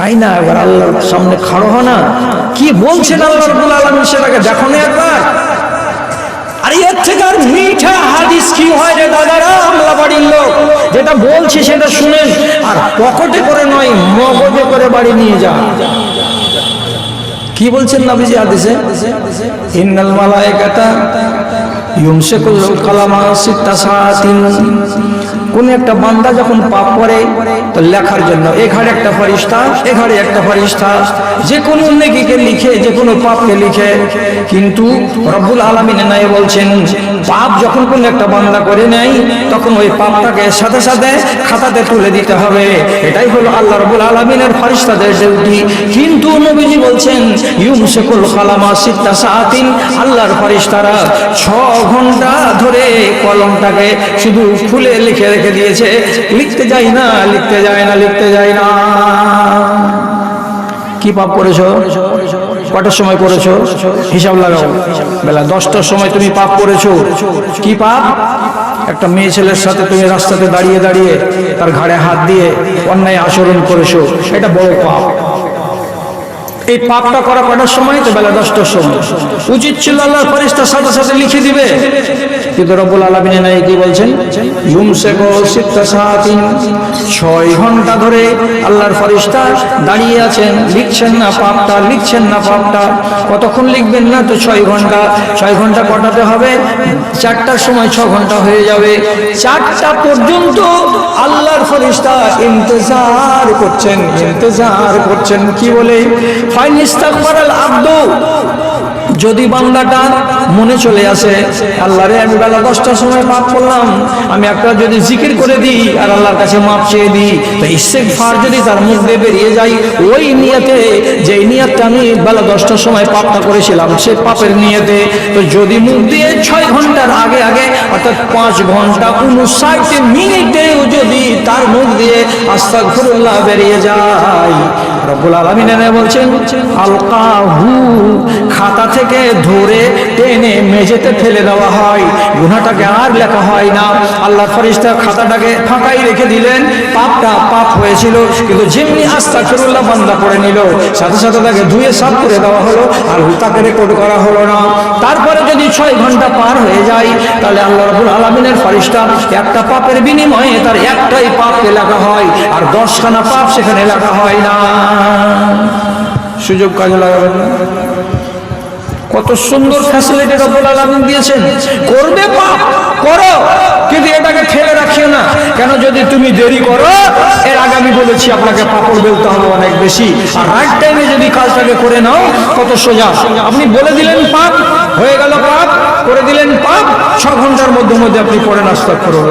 আয়না এবার আল্লাহর সামনে খাড়ো হয় না, কি বলছেন আল্লাহ রাব্বুল আলামিন সেটাকে দেখো না একবার। আর এর থেকে আর মিঠা হাদিস কি হয় রে দাদারা, আমলা বাড়ির লোক, যেটা বলছি সেটা শুনেন, আর পকেটে করে নয় মগজে করে বাড়ি নিয়ে যান। কি বলছেন নবীজি হাদিসে? ইন্নাল মালায়েকাতা ইউমসিকুল কালামা সিত্তা সাআতিন। কোন একটা বান্দা যখন পাপ করে তো লেখার জন্য এঘাড়ে একটা ফেরেশতা, এঘাড়ে একটা ফেরেশতা যে কোনো নেকিকে লিখে, যে কোনো পাপকে লিখে। কিন্তু রব্বুল আলামিন নাই বলছেন পাপ যখন কোন একটা বান্দা করে নেয় তখন ওই পাপটাকে সাথে সাথে খাতাতে তুলে দিতে হবে। এটাই হলো আল্লাহ রাব্বুল আলামিনের ফেরেশতাদের ডিউটি। কিন্তু নবীজি বলছেন ইউমসিকুল কালামা সিত্তা সাআতিন, আল্লাহর ফেরেশতারা 6 ঘন্টা ধরে কলমটাকে শুধু খুলে লিখে রেখে দিয়েছে, লিখতে যায় না, লিখতে যায় না, লিখতে যায় না। কি পাপ করেছো? কটার সময় করেছো? হিসাব লাগাও। বেলা 10টার সময় তুমি পাপ করেছো। কি পাপ? একটা মেয়ে ছেলের সাথে তুমি রাস্তাতে দাঁড়িয়ে দাঁড়িয়ে তার ঘাড়ে হাত দিয়ে অন্যায় আচরণ করেছো, এটা বড় পাপ। এই পাপটা করা কটার সময়? তো বেলা 10টার সময়। উচিত ছিল আল্লাহর ফেরেশতা সাথে সাথে লিখে দিবে, কিন্তু রব্বুল আলামিন নাই কি বলছেন? ইউমসিকু সিত্তা সাআতিন, 6 ঘন্টা ধরে আল্লাহর ফেরেশতা দাঁড়িয়ে আছেন, লিখছেন না পাপটা, লিখছেন না পাপটা। কতক্ষণ লিখবেন না? তো 6 ঘন্টা। 6 ঘন্টা কটাতে হবে? 4টার সময় 6 ঘন্টা হয়ে যাবে। 4টা পর্যন্ত আল্লাহর ফেরেশতা ইন্তজার করছেন, ইন্তজার করছেন। কি বলে? ফাইন ইস্তাগফারাল আবদু, যদি বান্দাটা মনে চলে আসে আল্লাহরে আমি বেলা 10টার সময় পাপ করলাম, আমি একটা যদি জিকির করে দিই আর আল্লাহর কাছে মাপ চেয়ে দিই, তো ইস্তেগফার যদি তার মুখ দিয়ে বেরিয়ে যায় ওই নিয়তে, যে নিয়তটা আমি বেলা 10টার সময় পাপটা করেছিলাম সে পাপের নিয়তে, তো যদি মুখ দিয়ে 6 ঘন্টার আগে আগে অর্থাৎ 5 ঘন্টা 59 মিনিটেও যদি তার মুখ দিয়ে আস্তাগফিরুল্লাহ বেরিয়ে যায়, রব্বুল আলামিন বলছেন আলকাহু, খাতা থেকে ধরে টেনে মেঝেতে ফেলে দেওয়া হয়, গুনাহটাকে আর লেখা হয় না। আল্লাহর ফেরেশতা খাতাটাকে ফাঁকাই রেখে দিলেন, পাপটা পাপ হয়েছিল, কিন্তু যেমনি আস্তাগফিরুল্লাহ বান্দা পড়ে নিল সাথে সাথে তাকে ধুয়ে সাফ করে দেওয়া হলো, আর তাকে রেকর্ড করা হলো না। তারপরে যদি 6 ঘন্টা পার হয়ে যায় তাহলে আল্লাহ রাব্বুল আলামিনের ফেরেশতা একটা পাপের বিনিময়ে তার একটাই পাপকে লেখা হয়, আর 10খানা পাপ সেখানে লেখা হয় না। সুযোগ কাজে লাগাবেন না। কত সুন্দর ফ্যাসিলিটি রব্বুল আলামিন দিয়েছেন। করবে পাপ করো, কিন্তু এটাকে ফেলে রাখিও না। কেন? যদি তুমি দেরি করো, এর আগে আমি বলেছি আপনাকে পাপড় বেলতে হবে অনেক বেশি, আর রাইট টাইমে যদি কাজটাকে করে নাও কত সোজা। আপনি বলে দিলেন পাপ, হয়ে গেল পাপ, করে দিলেন পাপ, 6 ঘন্টার মধ্যে আপনি পড়ে নাস্তা করুন।